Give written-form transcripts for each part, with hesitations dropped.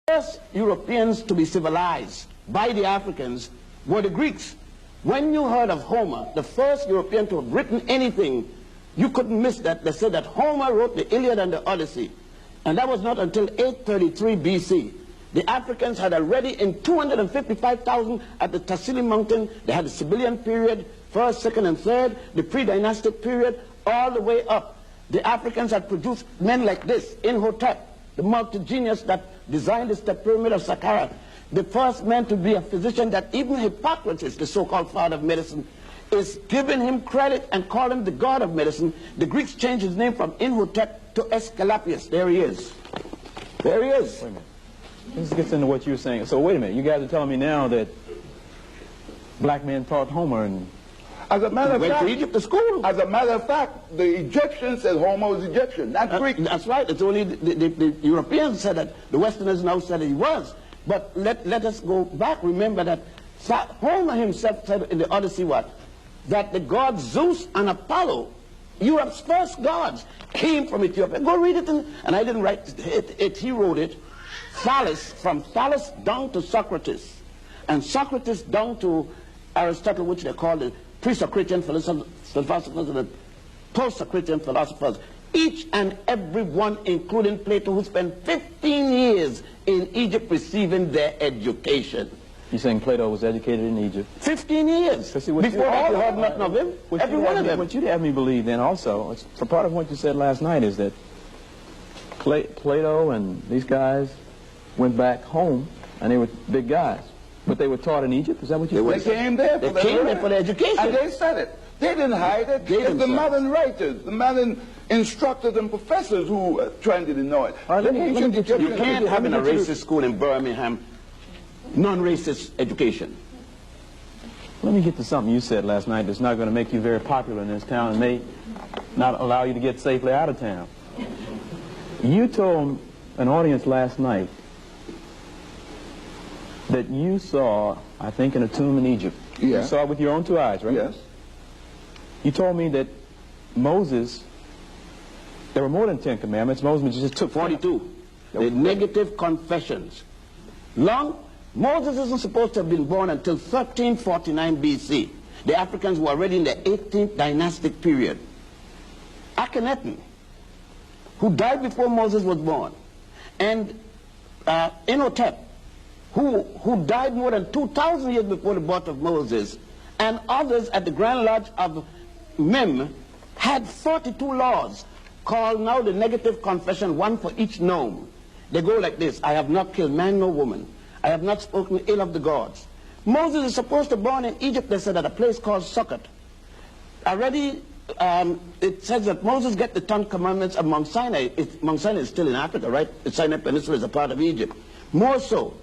First Europeans to be civilized by the Africans were the Greeks. When you heard of Homer, the first European to have written anything, you couldn't miss that. They said that Homer wrote the Iliad and the Odyssey. And that was not until 833 BC. The Africans had already, in 255,000 at the Tassili Mountain, they had the Sibyllian period, first, second, and third, the pre-dynastic period, all the way up. The Africans had produced men like this, Imhotep, the multi-genius that designed the step pyramid of Saqqara, the first man to be a physician that even Hippocrates, the so-called father of medicine, is giving him credit and calling him the god of medicine. The Greeks changed his name from Imhotep to Aesculapius. There he is. There he is. Wait a minute. This gets into what you were saying. So wait a minute. You guys are telling me now that black men taught Homer and... As a matter of went fact, to Egypt to school. As a matter of fact, the Egyptians said Homer was Egyptian, not Greek. That's right. It's only the Europeans said that. The Westerners now said that he was. But let us go back. Remember that Homer himself said in the Odyssey what? That the gods Zeus and Apollo, Europe's first gods, came from Ethiopia. Go read it. And I didn't write it. He wrote it. Thales, from Thales down to Socrates. And Socrates down to Aristotle, which they call the pre-Socratean philosophers and the post-Socratean philosophers. Each and every one, including Plato, who spent 15 years in Egypt receiving their education. You're saying Plato was educated in Egypt? 15 years. Before that, you heard nothing of him. Every one of them. What you'd have me believe then also, for part of what you said last night, is that Plato and these guys went back home, and they were big guys. But they were taught in Egypt? Is that what you said? They came there for their education. And they said it. They didn't hide it. It's the modern writers, the modern instructors and professors who trying to deny it. You can't have in a racist school in Birmingham non-racist education. Let me get to something you said last night that's not going to make you very popular in this town and may not allow you to get safely out of town. You told an audience last night that you saw, I think, in a tomb in Egypt. Yeah. You saw it with your own two eyes, right? Yes. You told me that Moses, there were more than 10 commandments. Moses just took 42. The negative confessions. Moses isn't supposed to have been born until 1349 BC. The Africans were already in the 18th dynastic period. Akhenaten, who died before Moses was born, and Imhotep, who died more than 2,000 years before the birth of Moses, and others at the Grand Lodge of Mem had 42 laws called now the negative confession, one for each nome. They go like this: I have not killed man nor woman. I have not spoken ill of the gods. Moses is supposed to be born in Egypt, they said, at a place called Sukkot. Already, it says that Moses get the 10 commandments of Mount Sinai. Mount Sinai is still in Africa, right? The Sinai Peninsula is a part of Egypt. More so,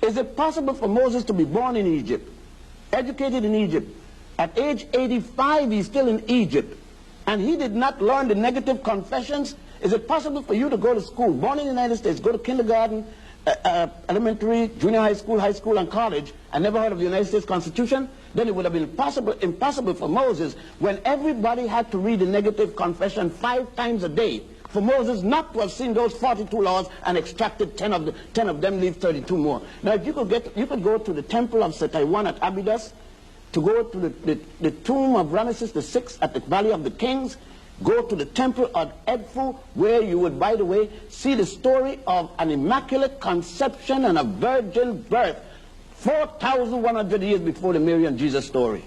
is it possible for Moses to be born in Egypt, educated in Egypt? At age 85, he's still in Egypt, and he did not learn the negative confessions? Is it possible for you to go to school, born in the United States, go to kindergarten, elementary, junior high school, and college, and never heard of the United States Constitution? Then it would have been impossible for Moses, when everybody had to read the negative confession 5 times a day, for Moses not to have seen those 42 laws and extracted 10 of them, leave 32 more. Now, if you could go to the temple of Setaiwan at Abydos, to go to the tomb of Ramesses VI at the Valley of the Kings, go to the temple of Edfu, where you would, by the way, see the story of an immaculate conception and a virgin birth 4,100 years before the Mary and Jesus story.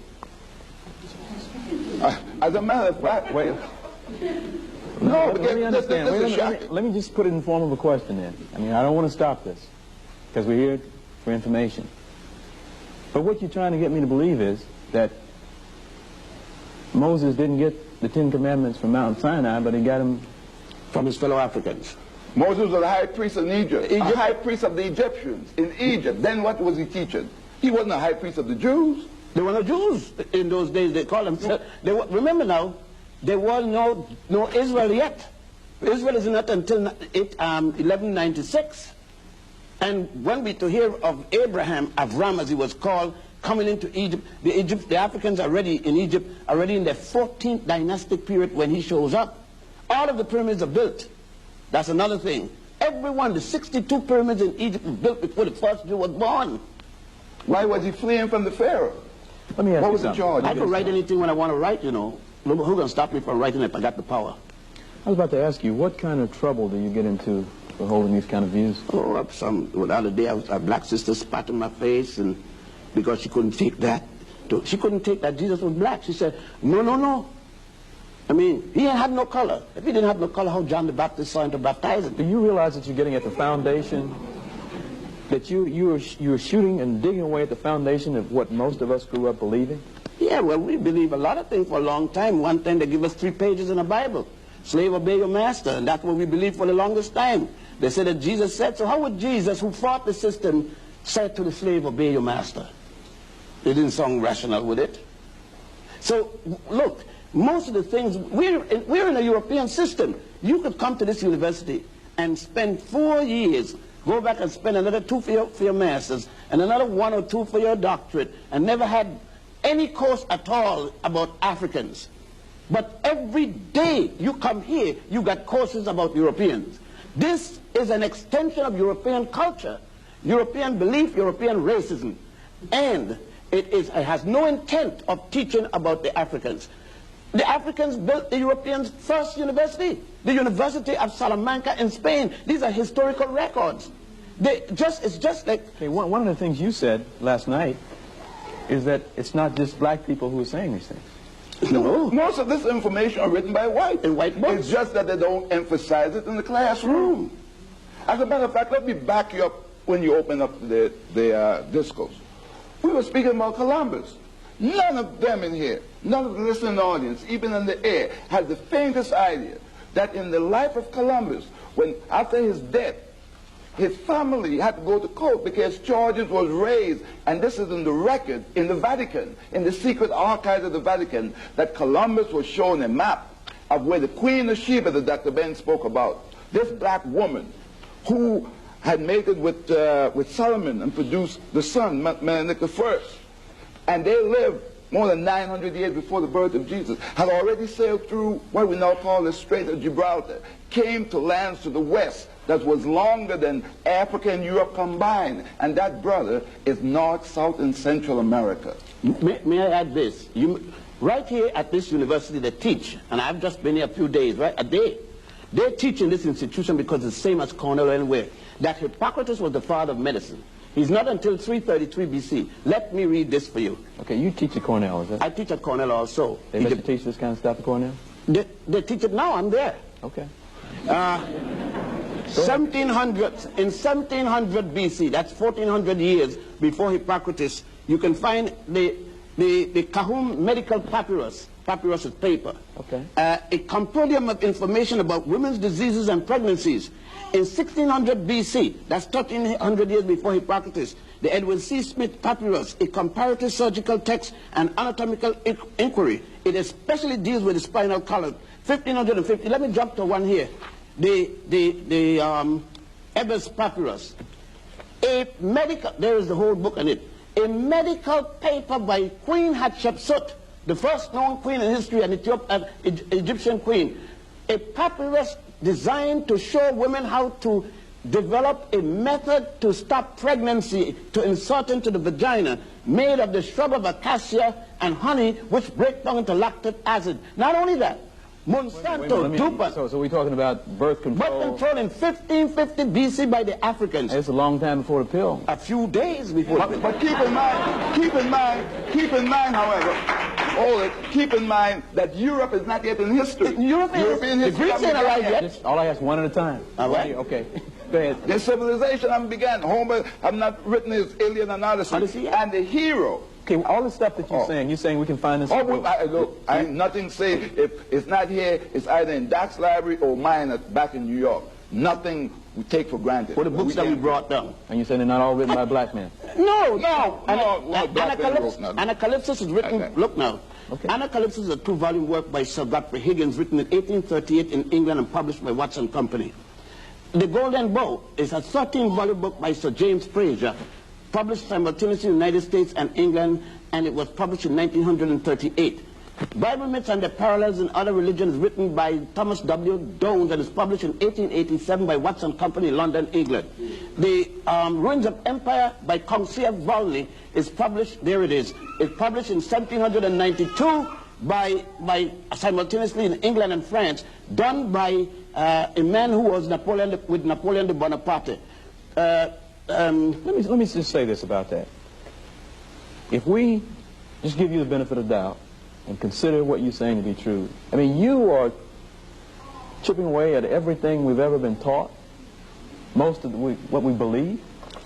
As a matter of fact, wait. No, let me understand. Let me just put it in the form of a question then. I mean, I don't want to stop this, because we're here for information. But what you're trying to get me to believe is that Moses didn't get the 10 commandments from Mount Sinai, but he got them from his fellow Africans. Moses was the high priest in Egypt, a high priest of the Egyptians in Egypt. Then what was he teaching? He wasn't a high priest of the Jews. They were no Jews in those days. They called themselves. Remember now, there was no Israel yet. Israel is not until 1196. And when we to hear of Abraham, Avram as he was called, coming into Egypt, the Africans already in Egypt, already in their 14th dynastic period when he shows up. All of the pyramids are built. That's another thing. Everyone, the 62 pyramids in Egypt were built before the first Jew was born. Why was he fleeing from the Pharaoh? Let me ask What you was the something. charge? I can write anything when I want to write, you know. Who's going to stop me from writing if I got the power? I was about to ask you, what kind of trouble do you get into for holding these kind of views? Oh, the other day, a black sister spat in my face, and because she couldn't take that. She couldn't take that Jesus was black. She said, no, no, no. I mean, he had no color. If he didn't have no color, how John the Baptist saw him to baptize him? Do you realize that you're getting at the foundation, that you're shooting and digging away at the foundation of what most of us grew up believing? Yeah, well, we believe a lot of things for a long time. One thing, they give us 3 pages in the Bible. Slave, obey your master. And that's what we believed for the longest time. They said that Jesus said, so how would Jesus, who fought the system, say to the slave, obey your master? It didn't sound rational, would it? So, look, most of the things, we're in a European system. You could come to this university and spend 4 years, go back and spend another 2 for your master's, and another 1 or 2 for your doctorate, and never had any course at all about Africans. But every day you come here, you got courses about Europeans. This is an extension of European culture, European belief, European racism. And it has no intent of teaching about the Africans. The Africans built the Europeans' first university, the University of Salamanca in Spain. These are historical records. It's just like... Okay, one of the things you said last night is that it's not just black people who are saying these things. No. Most of this information are written by whites. In white books. It's just that they don't emphasize it in the classroom. As a matter of fact, let me back you up when you open up the discourse. We were speaking about Columbus. None of them in here, none of the listening audience, even in the air, had the faintest idea that in the life of Columbus, when after his death, his family had to go to court because charges was raised, and this is in the record in the Vatican, in the secret archives of the Vatican, that Columbus was shown a map of where the Queen of Sheba that Dr. Ben spoke about, this black woman who had mated with Solomon and produced the son, Menelik I, and they lived more than 900 years before the birth of Jesus, had already sailed through what we now call the Strait of Gibraltar, came to lands to the west that was longer than Africa and Europe combined. And that, brother, is North, South, and Central America. May I add this? Right here at this university they teach, and I've just been here a few days, right? A day. They teach in this institution because it's the same as Cornell or anywhere, that Hippocrates was the father of medicine. He's not until 333 BC. Let me read this for you. Okay, you teach at Cornell, is that? I teach at Cornell also. They let you teach this kind of stuff at Cornell? They teach it now, I'm there. Okay. 1700, in 1700 BC, that's 1400 years before Hippocrates, you can find the Kahum medical papyrus. Papyrus is paper. Okay. A compendium of information about women's diseases and pregnancies. In 1600 BC, that's 1300 years before Hippocrates, the Edward C. Smith Papyrus, a comparative surgical text and anatomical inquiry. It especially deals with the spinal column. 1550, let me jump to one here. The Ebers Papyrus. There is the whole book on it. A medical paper by Queen Hatshepsut, the first known queen in history, an Egyptian queen. A papyrus designed to show women how to develop a method to stop pregnancy, to insert into the vagina, made of the shrub of acacia and honey, which break down into lactic acid. Not only that, Monsanto, DuPont. So we're talking about birth control. Birth control in 1550 BC by the Africans. It's a long time before the pill. A few days before the pill. But keep in mind, however, keep in mind that Europe is not yet in history. European history. The Greeks ain't arrived yet. All I ask, one at a time. All right. Okay. Go ahead. The civilization began. Homer have not written his Iliad and Odyssey. And the hero. Okay, all the stuff that you're saying we can find this. Look, I nothing say if it's not here, it's either in Doc's library or mine back in New York. Nothing we take for granted. For the books that we brought down. And you say they're not all written by black men? No. Anacalypsis is written, okay. Look now. Okay. Anacalypsis is a 2-volume work by Sir Godfrey Higgins, written in 1838 in England and published by Watson Company. The Golden Bow is a 13-volume book by Sir James Fraser, published simultaneously in the United States and England, and it was published in 1938. Bible Myths and Their Parallels in Other Religions, written by Thomas W. Dones, and is published in 1887 by Watson Company, London, England. The Ruins of Empire by Concierge Volney is published, there it is. It's published in 1792 by simultaneously in England and France, done by a man who was with Napoleon de Bonaparte. Let me just say this about that. If we just give you the benefit of the doubt and consider what you're saying to be true, I mean, you are chipping away at everything we've ever been taught, most of what we believe.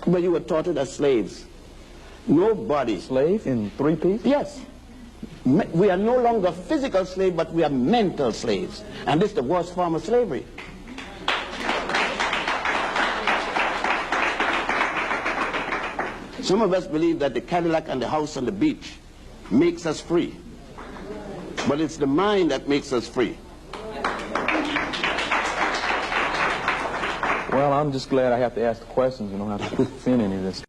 But you were taught it as slaves. Nobody. Slave in 3 pieces? Yes. We are no longer physical slaves, but we are mental slaves. And this is the worst form of slavery. Some of us believe that the Cadillac and the house on the beach makes us free. But it's the mind that makes us free. Well, I'm just glad I have to ask the questions and don't have to defend any of this stuff.